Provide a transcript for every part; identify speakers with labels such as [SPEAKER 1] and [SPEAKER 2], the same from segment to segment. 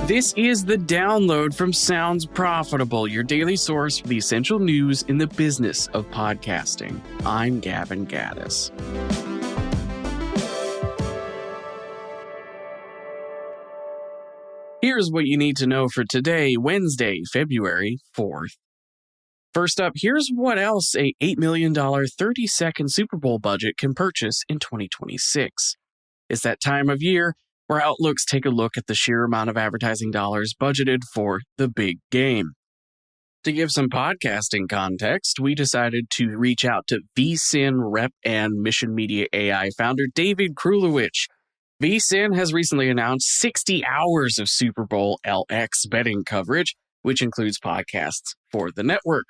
[SPEAKER 1] This is the download from Sounds Profitable, your daily source for the essential news in the business of podcasting. I'm Gavin Gaddis. Here's what you need to know for today, Wednesday, February 4th. First up, here's what else a $8 million 30-second Super Bowl budget can purchase in 2026. It's that time of year where outlooks take a look at the sheer amount of advertising dollars budgeted for the big game. To give some podcasting context, we decided to reach out to vSyn rep and Mission Media AI founder David Krulewicz. vSyn has recently announced 60 hours of Super Bowl LX betting coverage, which includes podcasts for the network.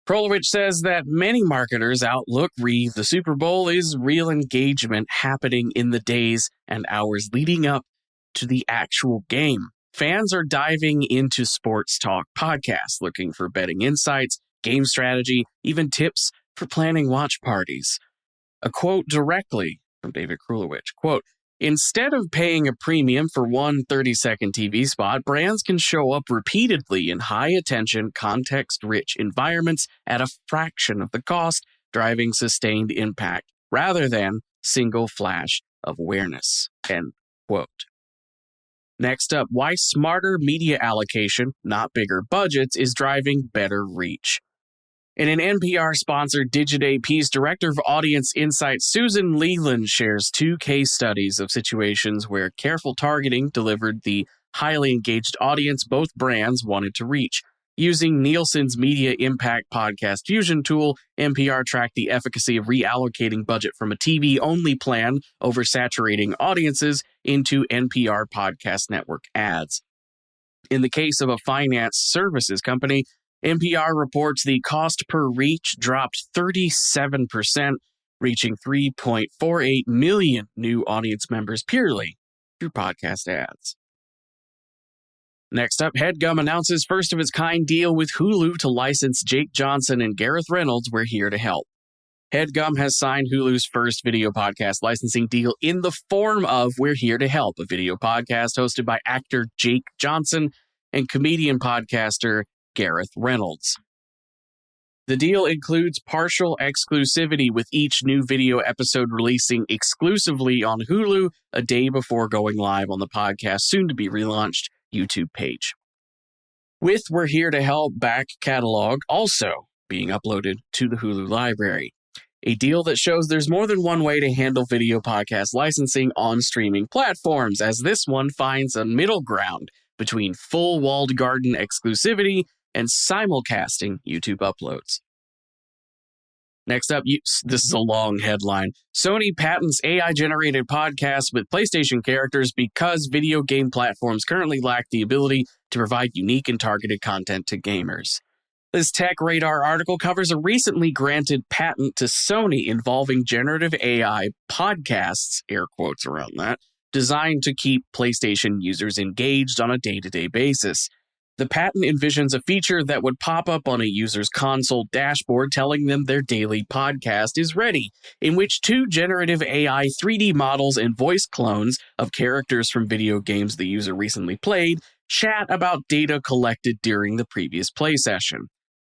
[SPEAKER 1] Krulewicz says that many marketers' outlook read the Super Bowl is real engagement happening in the days and hours leading up to the actual game. Fans are diving into sports talk podcasts, looking for betting insights, game strategy, even tips for planning watch parties. A quote directly from David Krulewicz, quote, "Instead of paying a premium for one 30-second TV spot, brands can show up repeatedly in high-attention, context-rich environments at a fraction of the cost, driving sustained impact, rather than single flash of awareness." End quote. Next up, why smarter media allocation, not bigger budgets, is driving better reach. In an NPR-sponsored Digiday piece, Director of Audience Insights Susan Leland shares two case studies of situations where careful targeting delivered the highly engaged audience both brands wanted to reach. Using Nielsen's Media Impact Podcast Fusion tool, NPR tracked the efficacy of reallocating budget from a TV-only plan oversaturating audiences into NPR Podcast Network ads. In the case of a finance services company, NPR reports the cost per reach dropped 37%, reaching 3.48 million new audience members purely through podcast ads. Next up, Headgum announces first-of-its-kind deal with Hulu to license Jake Johnson and Gareth Reynolds. We're here to help. Headgum has signed Hulu's first video podcast licensing deal in the form of We're Here to Help, a video podcast hosted by actor Jake Johnson and comedian podcaster Gareth Reynolds. The deal includes partial exclusivity, with each new video episode releasing exclusively on Hulu a day before going live on the podcast's soon-to-be relaunched YouTube page. With We're Here to Help back catalog also being uploaded to the Hulu library. A deal that shows there's more than one way to handle video podcast licensing on streaming platforms, as this one finds a middle ground between full walled garden exclusivity and simulcasting YouTube uploads. Next up, this is a long headline. Sony patents AI-generated podcasts with PlayStation characters because video game platforms currently lack the ability to provide unique and targeted content to gamers. This Tech Radar article covers a recently granted patent to Sony involving generative AI podcasts, air quotes around that, designed to keep PlayStation users engaged on a day-to-day basis. The patent envisions a feature that would pop up on a user's console dashboard telling them their daily podcast is ready, in which two generative AI 3D models and voice clones of characters from video games the user recently played chat about data collected during the previous play session.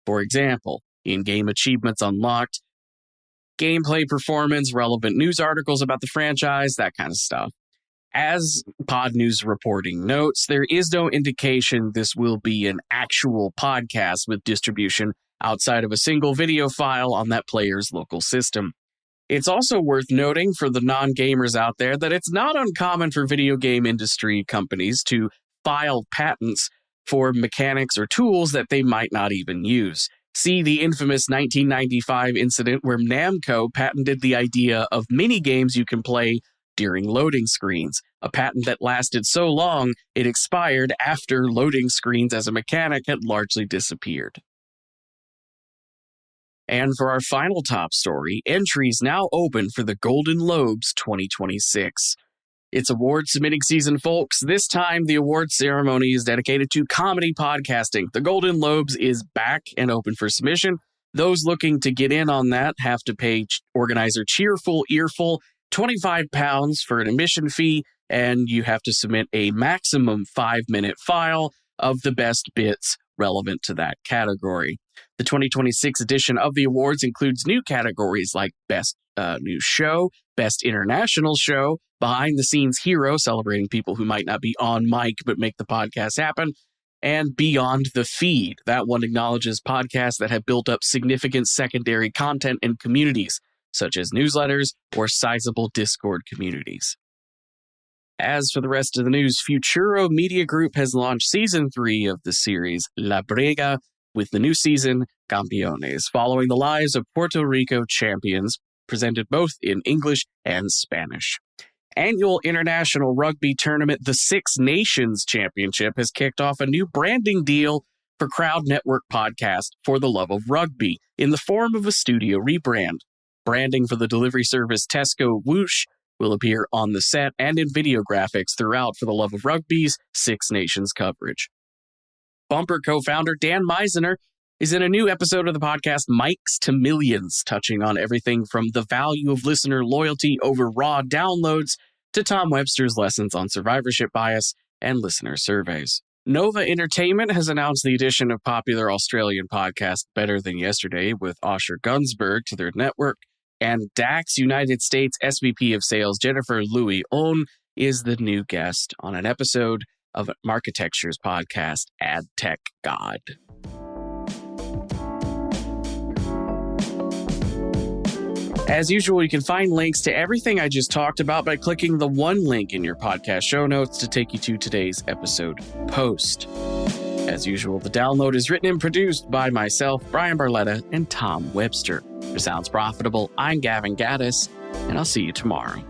[SPEAKER 1] For example, in-game achievements unlocked, gameplay performance, relevant news articles about the franchise, that kind of stuff. As Pod News reporting notes, there is no indication this will be an actual podcast with distribution outside of a single video file on that player's local system. It's also worth noting for the non-gamers out there that it's not uncommon for video game industry companies to file patents for mechanics or tools that they might not even use. See the infamous 1995 incident where Namco patented the idea of mini-games you can play during loading screens, a patent that lasted so long it expired after loading screens as a mechanic had largely disappeared. And for our final top story, entries now open for the Golden Lobes 2026. It's award submitting season, folks. This time, the award ceremony is dedicated to comedy podcasting. The Golden Lobes is back and open for submission. Those looking to get in on that have to pay organizer Cheerful Earful £25 for an admission fee, and you have to submit a maximum 5-minute file of the best bits relevant to that category. The 2026 edition of the awards includes new categories like Best New Show, Best International Show, Behind the Scenes Hero, celebrating people who might not be on mic but make the podcast happen, and Beyond the Feed. That one acknowledges podcasts that have built up significant secondary content and communities, such as newsletters or sizable Discord communities. As for the rest of the news, Futuro Media Group has launched Season 3 of the series La Brega, with the new season, Campeones, following the lives of Puerto Rico champions, presented both in English and Spanish. Annual international rugby tournament, the Six Nations Championship, has kicked off a new branding deal for Crowd Network podcast For the Love of Rugby in the form of a studio rebrand. Branding for the delivery service Tesco Whoosh will appear on the set and in video graphics throughout For the Love of Rugby's Six Nations coverage. Bumper co-founder Dan Meisner is in a new episode of the podcast Mics to Millions, touching on everything from the value of listener loyalty over raw downloads to Tom Webster's lessons on survivorship bias and listener surveys. Nova Entertainment has announced the addition of popular Australian podcast Better Than Yesterday with Osher Gunsberg to their network, and DAX United States SVP of Sales Jennifer Louis-Own is the new guest on an episode of Marketecture's podcast, Ad Tech God. As usual, you can find links to everything I just talked about by clicking the one link in your podcast show notes to take you to today's episode post. As usual, the download is written and produced by myself, Brian Barletta, and Tom Webster. For Sounds Profitable, I'm Gavin Gaddis, and I'll see you tomorrow.